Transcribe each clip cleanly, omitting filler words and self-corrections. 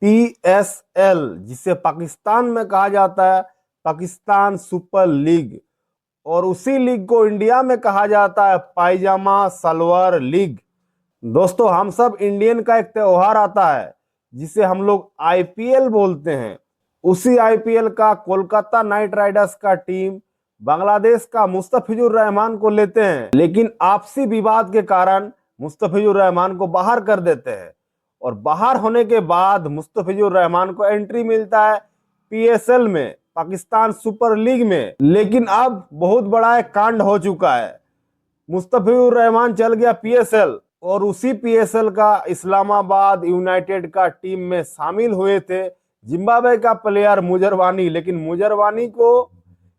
PSL, जिसे पाकिस्तान में कहा जाता है पाकिस्तान सुपर लीग, और उसी लीग को इंडिया में कहा जाता है पायजामा सलवार लीग। दोस्तों, हम सब इंडियन का एक त्योहार आता है जिसे हम लोग IPL बोलते हैं। उसी IPL का कोलकाता नाइट राइडर्स का टीम बांग्लादेश का मुस्तफिजुर रहमान को लेते हैं, लेकिन आपसी विवाद के कारण मुस्तफिजुर रहमान को बाहर कर देते हैं, और बाहर होने के बाद मुस्तफिजुर रहमान को एंट्री मिलता है PSL में, पाकिस्तान सुपर लीग में। लेकिन अब बहुत बड़ा एक कांड हो चुका है। मुस्तफिजुर रहमान चल गया PSL, और उसी PSL का इस्लामाबाद यूनाइटेड का टीम में शामिल हुए थे जिम्बाब्वे का प्लेयर मुजरवानी। लेकिन मुजरवानी को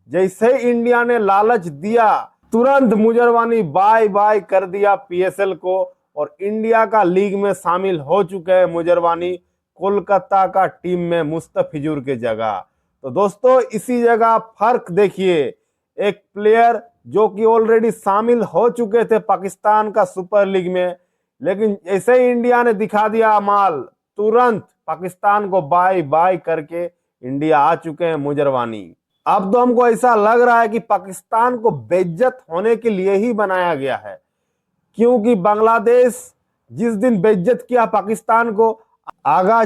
जैसे ही इंडिया ने लालच दिया, तुरंत मुजरवानी बाय बाय कर दिया PSL को, और इंडिया का लीग में शामिल हो चुके हैं मुजरवानी कोलकाता का टीम में मुस्तफिजुर के जगह। तो दोस्तों, इसी जगह फर्क देखिए, एक प्लेयर जो कि ऑलरेडी शामिल हो चुके थे पाकिस्तान का सुपर लीग में, लेकिन ऐसे ही इंडिया ने दिखा दिया माल, तुरंत पाकिस्तान को बाय बाय करके इंडिया आ चुके हैं मुजरवानी। अब तो हमको ऐसा लग रहा है कि पाकिस्तान को बेइज्जत होने के लिए ही बनाया गया है, क्योंकि बांग्लादेश जिस दिन बेइज्जत किया पाकिस्तान को, आगा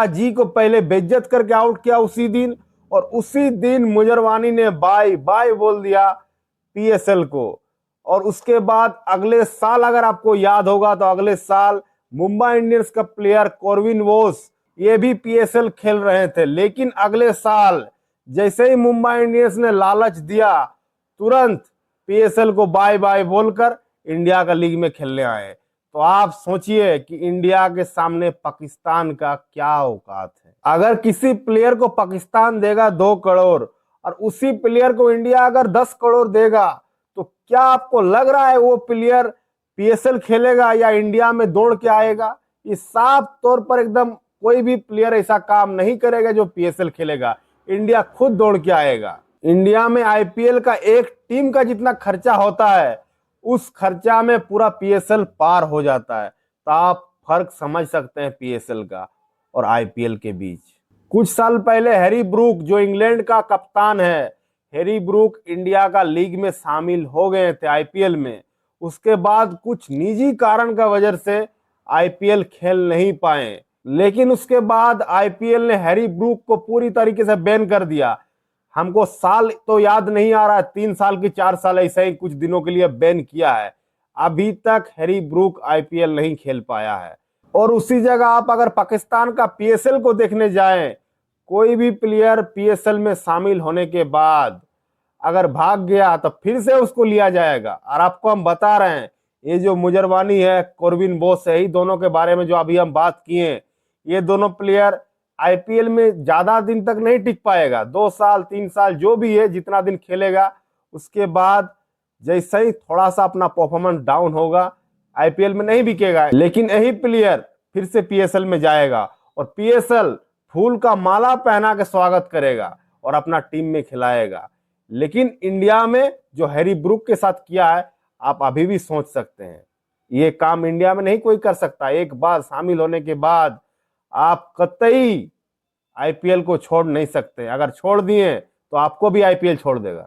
जी को पहले बेइज्जत करके आउट किया उसी दिन, और उसी दिन मुजरवानी ने बाय बाय बोल दिया PSL को। और उसके बाद अगले साल, अगर आपको याद होगा तो अगले साल मुंबई इंडियंस का प्लेयर कॉर्विन बोस ये भी PSL खेल रहे थे, लेकिन अगले साल जैसे ही मुंबई इंडियंस ने लालच दिया, तुरंत PSL को बाय बाय बोलकर इंडिया का लीग में खेलने आए। तो आप सोचिए कि इंडिया के सामने पाकिस्तान का क्या औकात है। अगर किसी प्लेयर को पाकिस्तान देगा 2 करोड़, और उसी प्लेयर को इंडिया अगर 10 करोड़ देगा, तो क्या आपको लग रहा है वो प्लेयर PSL खेलेगा या इंडिया में दौड़ के आएगा? ये साफ तौर पर एकदम कोई भी प्लेयर ऐसा काम नहीं करेगा जो PSL खेलेगा। इंडिया खुद दौड़ के आएगा। इंडिया में IPL का एक टीम का जितना खर्चा होता है, उस खर्चा में पूरा PSL पार हो जाता है। तो आप फर्क समझ सकते हैं PSL का और IPL के बीच। कुछ साल पहले हैरी ब्रूक, जो इंग्लैंड का कप्तान है, हैरी ब्रूक इंडिया का लीग में शामिल हो गए थे IPL में। उसके बाद कुछ निजी कारण का वजह से IPL खेल नहीं पाए, लेकिन उसके बाद IPL ने हैरी ब्रूक को पूरी तरीके से बैन कर दिया। हमको साल तो याद नहीं आ रहा, 3 साल की 4 साल ऐसे ही कुछ दिनों के लिए बैन किया है। अभी तक हैरी ब्रूक IPL नहीं खेल पाया है। और उसी जगह आप अगर पाकिस्तान का PSL को देखने जाएं, कोई भी प्लेयर PSL में शामिल होने के बाद अगर भाग गया तो फिर से उसको लिया जाएगा। और आपको हम बता रहे हैं, ये जो मुजरवानी है, कॉर्विन बोस है, ही दोनों के बारे में जो अभी हम बात किए, ये दोनों प्लेयर IPL में ज्यादा दिन तक नहीं टिक पाएगा। 2 साल 3 साल जो भी है, जितना दिन खेलेगा, उसके बाद जैसे ही थोड़ा सा अपना परफॉर्मेंस डाउन होगा, IPL में नहीं बिकेगा। लेकिन यही प्लेयर फिर से PSL में जाएगा, और PSL फूल का माला पहना के स्वागत करेगा और अपना टीम में खिलाएगा। लेकिन इंडिया में जो हैरी ब्रूक के साथ किया है, आप अभी भी सोच सकते हैं, ये काम इंडिया में नहीं कोई कर सकता। एक बार शामिल होने के बाद आप कतई IPL को छोड़ नहीं सकते। अगर छोड़ दिए तो आपको भी IPL छोड़ देगा।